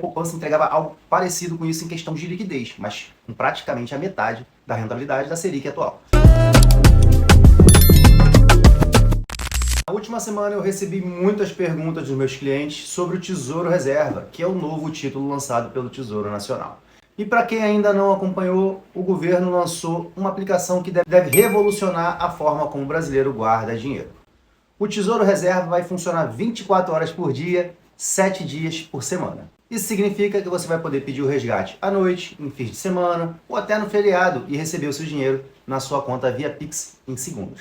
poupança entregava algo parecido com isso em questão de liquidez, mas com praticamente a metade da rentabilidade da Selic atual. Na última semana eu recebi muitas perguntas dos meus clientes sobre o Tesouro Reserva, que é o novo título lançado pelo Tesouro Nacional. E para quem ainda não acompanhou, o governo lançou uma aplicação que deve revolucionar a forma como o brasileiro guarda dinheiro. O Tesouro Reserva vai funcionar 24 horas por dia, 7 dias por semana. Isso significa que você vai poder pedir o resgate à noite, em fins de semana ou até no feriado e receber o seu dinheiro na sua conta via Pix em segundos.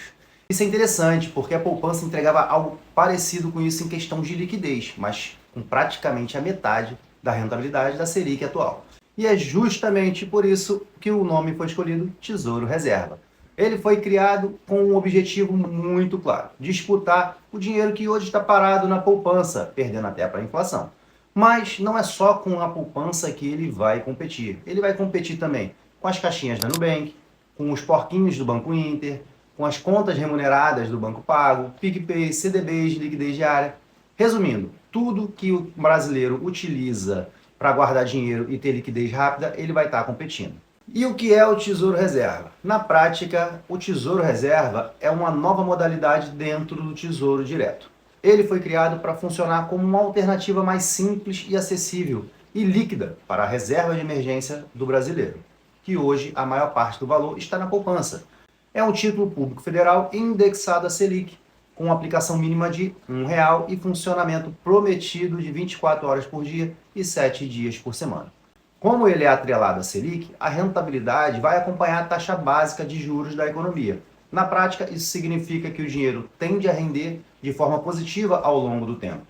Isso é interessante porque a poupança entregava algo parecido com isso em questão de liquidez, mas com praticamente a metade da rentabilidade da Selic atual. E é justamente por isso que o nome foi escolhido Tesouro Reserva. Ele foi criado com um objetivo muito claro: disputar o dinheiro que hoje está parado na poupança, perdendo até para a inflação. Mas não é só com a poupança que ele vai competir. Ele vai competir também com as caixinhas da Nubank, com os porquinhos do Banco Inter, com as contas remuneradas do Banco Pago, PicPay, CDBs de liquidez diária. Resumindo, tudo que o brasileiro utiliza para guardar dinheiro e ter liquidez rápida, ele vai estar competindo. E o que é o Tesouro Reserva? Na prática, o Tesouro Reserva é uma nova modalidade dentro do Tesouro Direto. Ele foi criado para funcionar como uma alternativa mais simples e acessível e líquida para a reserva de emergência do brasileiro, que hoje a maior parte do valor está na poupança. É um título público federal indexado à Selic, com aplicação mínima de R$1 e funcionamento prometido de 24 horas por dia e 7 dias por semana. Como ele é atrelado à Selic, a rentabilidade vai acompanhar a taxa básica de juros da economia. Na prática, isso significa que o dinheiro tende a render de forma positiva ao longo do tempo,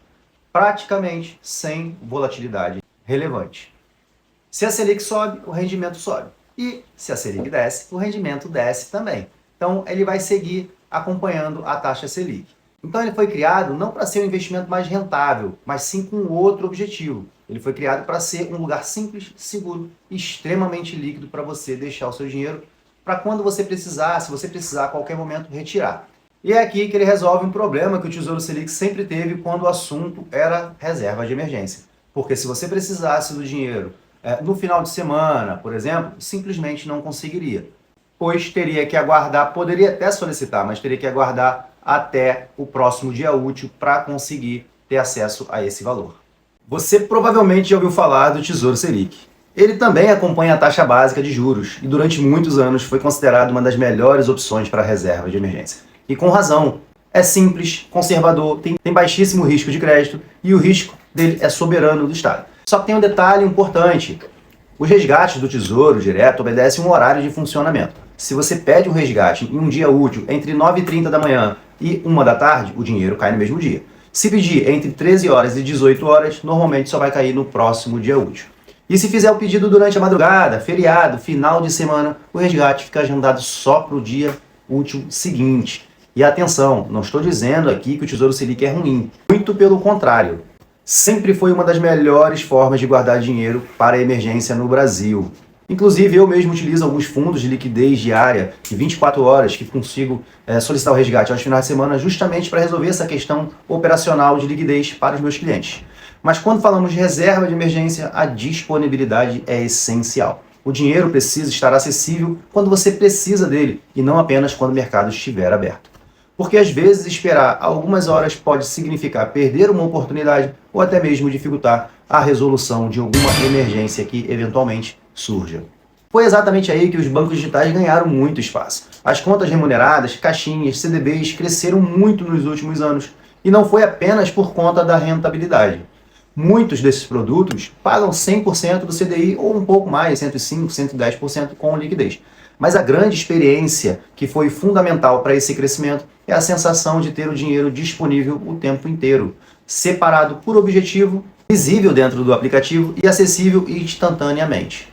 praticamente sem volatilidade relevante. Se a Selic sobe, o rendimento sobe. E se a Selic desce, o rendimento desce também. Então, ele vai seguir acompanhando a taxa Selic. Então, ele foi criado não para ser um investimento mais rentável, mas sim com outro objetivo. Ele foi criado para ser um lugar simples, seguro e extremamente líquido para você deixar o seu dinheiro para quando você precisar, se você precisar a qualquer momento, retirar. E é aqui que ele resolve um problema que o Tesouro Selic sempre teve quando o assunto era reserva de emergência. Porque se você precisasse do dinheiro no final de semana, por exemplo, simplesmente não conseguiria. Pois teria que aguardar, poderia até solicitar, mas teria que aguardar até o próximo dia útil para conseguir ter acesso a esse valor. Você provavelmente já ouviu falar do Tesouro Selic. Ele também acompanha a taxa básica de juros e durante muitos anos foi considerado uma das melhores opções para a reserva de emergência. E com razão. É simples, conservador, tem baixíssimo risco de crédito e o risco dele é soberano do Estado. Só que tem um detalhe importante: os resgates do Tesouro Direto obedecem um horário de funcionamento. Se você pede um resgate em um dia útil entre 9h30 da manhã e 1 da tarde, o dinheiro cai no mesmo dia. Se pedir entre 13 horas e 18 horas, normalmente só vai cair no próximo dia útil. E se fizer o pedido durante a madrugada, feriado, final de semana, o resgate fica agendado só para o dia útil seguinte. E atenção, não estou dizendo aqui que o Tesouro Selic é ruim. Muito pelo contrário. Sempre foi uma das melhores formas de guardar dinheiro para a emergência no Brasil. Inclusive, eu mesmo utilizo alguns fundos de liquidez diária de 24 horas que consigo solicitar o resgate aos finais de semana justamente para resolver essa questão operacional de liquidez para os meus clientes. Mas quando falamos de reserva de emergência, a disponibilidade é essencial. O dinheiro precisa estar acessível quando você precisa dele e não apenas quando o mercado estiver aberto. Porque às vezes esperar algumas horas pode significar perder uma oportunidade ou até mesmo dificultar a resolução de alguma emergência que eventualmente surja. Foi exatamente aí que os bancos digitais ganharam muito espaço. As contas remuneradas, caixinhas, CDBs cresceram muito nos últimos anos e não foi apenas por conta da rentabilidade. Muitos desses produtos pagam 100% do CDI ou um pouco mais, 105%, 110% com liquidez. Mas a grande experiência que foi fundamental para esse crescimento é a sensação de ter o dinheiro disponível o tempo inteiro, separado por objetivo, visível dentro do aplicativo e acessível instantaneamente.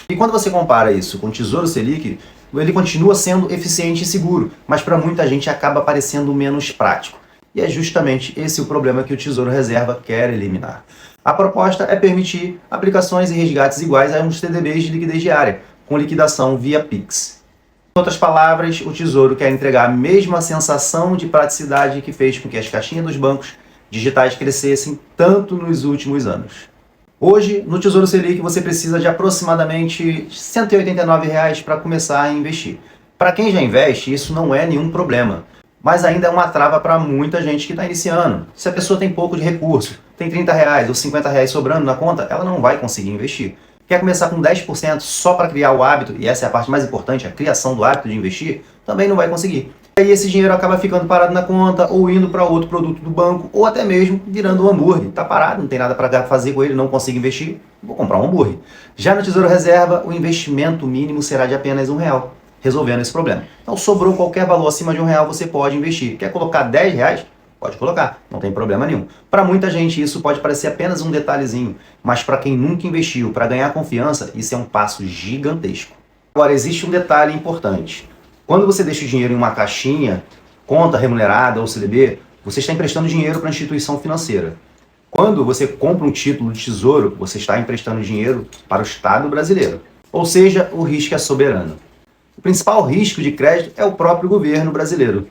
E quando você compara isso com o Tesouro Selic, ele continua sendo eficiente e seguro, mas para muita gente acaba parecendo menos prático. E é justamente esse o problema que o Tesouro Reserva quer eliminar. A proposta é permitir aplicações e resgates iguais a uns CDBs de liquidez diária, com liquidação via Pix. Em outras palavras, o Tesouro quer entregar a mesma sensação de praticidade que fez com que as caixinhas dos bancos digitais crescessem tanto nos últimos anos. Hoje, no Tesouro Selic, você precisa de aproximadamente R$ 189 para começar a investir. Para quem já investe, isso não é nenhum problema, mas ainda é uma trava para muita gente que está iniciando. Se a pessoa tem pouco de recurso, tem R$ 30 ou R$ 50 sobrando na conta, ela não vai conseguir investir. Quer começar com 10% só para criar o hábito, e essa é a parte mais importante, a criação do hábito de investir, também não vai conseguir. Aí esse dinheiro acaba ficando parado na conta, ou indo para outro produto do banco, ou até mesmo virando um hambúrguer. Está parado, não tem nada para fazer com ele, não consigo investir, vou comprar um hambúrguer. Já no Tesouro Reserva, o investimento mínimo será de apenas R$ 1, resolvendo esse problema. Então sobrou qualquer valor acima de R$ 1, você pode investir. Quer colocar R$ 10? Pode colocar, não tem problema nenhum. Para muita gente isso pode parecer apenas um detalhezinho, mas para quem nunca investiu, para ganhar confiança, isso é um passo gigantesco. Agora, existe um detalhe importante. Quando você deixa o dinheiro em uma caixinha, conta remunerada ou CDB, você está emprestando dinheiro para a instituição financeira. Quando você compra um título de tesouro, você está emprestando dinheiro para o Estado brasileiro. Ou seja, o risco é soberano. O principal risco de crédito é o próprio governo brasileiro.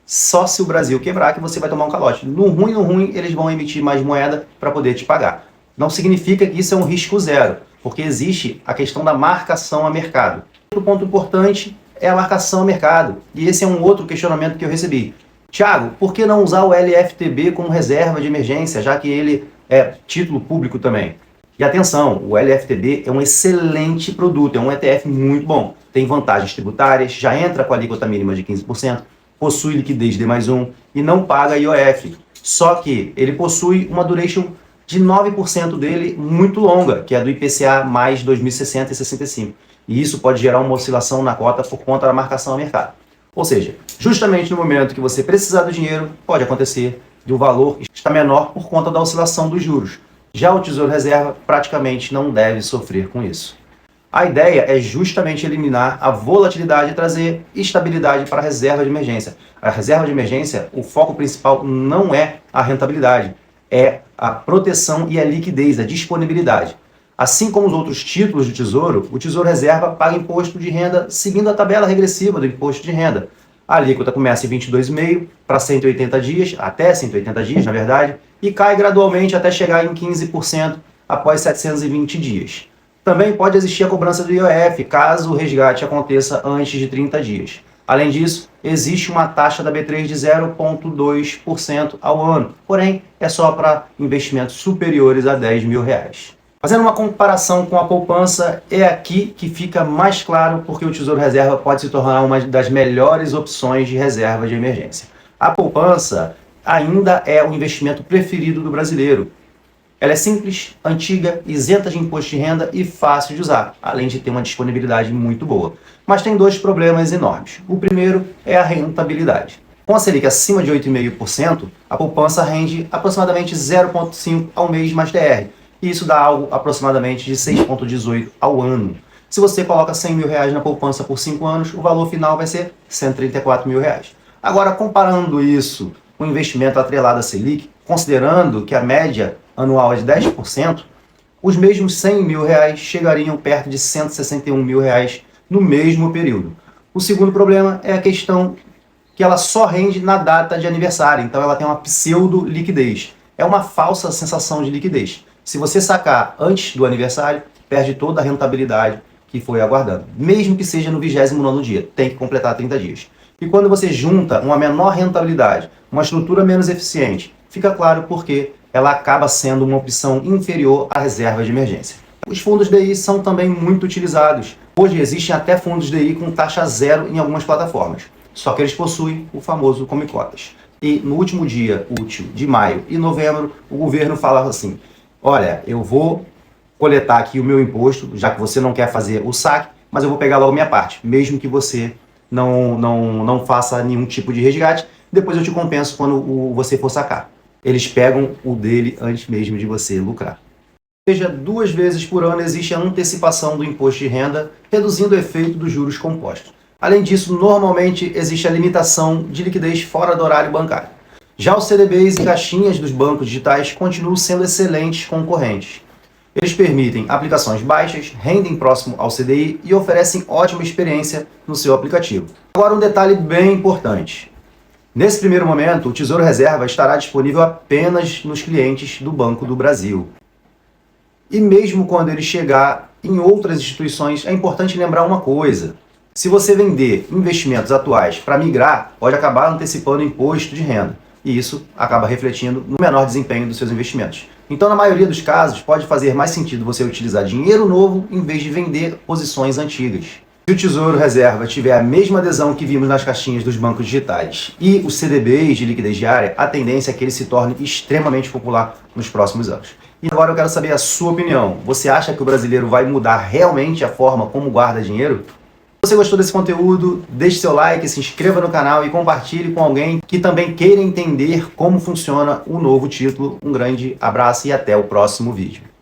Só se o Brasil quebrar que você vai tomar um calote. No ruim, eles vão emitir mais moeda para poder te pagar. Não significa que isso é um risco zero, porque existe a questão da marcação a mercado. Outro ponto importante é a marcação a mercado. E esse é um outro questionamento que eu recebi. Tiago, por que não usar o LFTB como reserva de emergência, já que ele é título público também? E atenção, o LFTB é um excelente produto, é um ETF muito bom. Tem vantagens tributárias, já entra com a alíquota mínima de 15%, possui liquidez D+1 e não paga IOF. Só que ele possui uma duration de 9% dele muito longa, que é do IPCA mais 2060 e 65. E isso pode gerar uma oscilação na cota por conta da marcação a mercado. Ou seja, justamente no momento que você precisar do dinheiro, pode acontecer de o valor estar menor por conta da oscilação dos juros. Já o Tesouro Reserva praticamente não deve sofrer com isso. A ideia é justamente eliminar a volatilidade e trazer estabilidade para a reserva de emergência. A reserva de emergência, o foco principal não é a rentabilidade, é a proteção e a liquidez, a disponibilidade. Assim como os outros títulos de tesouro, o Tesouro Reserva paga imposto de renda seguindo a tabela regressiva do imposto de renda. A alíquota começa em 22,5 para 180 dias, até 180 dias, na verdade, e cai gradualmente até chegar em 15% após 720 dias. Também pode existir a cobrança do IOF, caso o resgate aconteça antes de 30 dias. Além disso, existe uma taxa da B3 de 0,2% ao ano, porém é só para investimentos superiores a R$ 10.000. Fazendo uma comparação com a poupança, é aqui que fica mais claro porque o Tesouro Reserva pode se tornar uma das melhores opções de reserva de emergência. A poupança ainda é o investimento preferido do brasileiro. Ela é simples, antiga, isenta de imposto de renda e fácil de usar, além de ter uma disponibilidade muito boa. Mas tem dois problemas enormes. O primeiro é a rentabilidade. Com a Selic acima de 8,5%, a poupança rende aproximadamente 0,5% ao mês mais TR. E isso dá algo aproximadamente de 6,18% ao ano. Se você coloca R$ 100.000 na poupança por 5 anos, o valor final vai ser R$ 134.000. Agora, comparando isso com o investimento atrelado à Selic, considerando que a média anual é de 10%, os mesmos R$ 100.000 chegariam perto de R$ 161.000 no mesmo período. O segundo problema é a questão que ela só rende na data de aniversário, então ela tem uma pseudo-liquidez. É uma falsa sensação de liquidez. Se você sacar antes do aniversário, perde toda a rentabilidade que foi aguardando, mesmo que seja no 29º dia, tem que completar 30 dias. E quando você junta uma menor rentabilidade, uma estrutura menos eficiente, fica claro porque ela acaba sendo uma opção inferior à reserva de emergência. Os fundos DI são também muito utilizados. Hoje existem até fundos DI com taxa zero em algumas plataformas, só que eles possuem o famoso Come Cotas. E no último dia útil de maio e novembro, o governo falava assim: olha, eu vou coletar aqui o meu imposto, já que você não quer fazer o saque, mas eu vou pegar logo minha parte, mesmo que você não faça nenhum tipo de resgate, depois eu te compenso quando você for sacar. Eles pegam o dele antes mesmo de você lucrar. Ou seja, 2 vezes por ano existe a antecipação do imposto de renda, reduzindo o efeito dos juros compostos. Além disso, normalmente existe a limitação de liquidez fora do horário bancário. Já os CDBs e caixinhas dos bancos digitais continuam sendo excelentes concorrentes. Eles permitem aplicações baixas, rendem próximo ao CDI e oferecem ótima experiência no seu aplicativo. Agora um detalhe bem importante. Nesse primeiro momento, o Tesouro Reserva estará disponível apenas nos clientes do Banco do Brasil. E mesmo quando ele chegar em outras instituições, é importante lembrar uma coisa. Se você vender investimentos atuais para migrar, pode acabar antecipando o imposto de renda. E isso acaba refletindo no menor desempenho dos seus investimentos. Então, na maioria dos casos, pode fazer mais sentido você utilizar dinheiro novo em vez de vender posições antigas. Se o Tesouro Reserva tiver a mesma adesão que vimos nas caixinhas dos bancos digitais e os CDBs de liquidez diária, a tendência é que ele se torne extremamente popular nos próximos anos. E agora eu quero saber a sua opinião. Você acha que o brasileiro vai mudar realmente a forma como guarda dinheiro? Se você gostou desse conteúdo, deixe seu like, se inscreva no canal e compartilhe com alguém que também queira entender como funciona o novo título. Um grande abraço e até o próximo vídeo.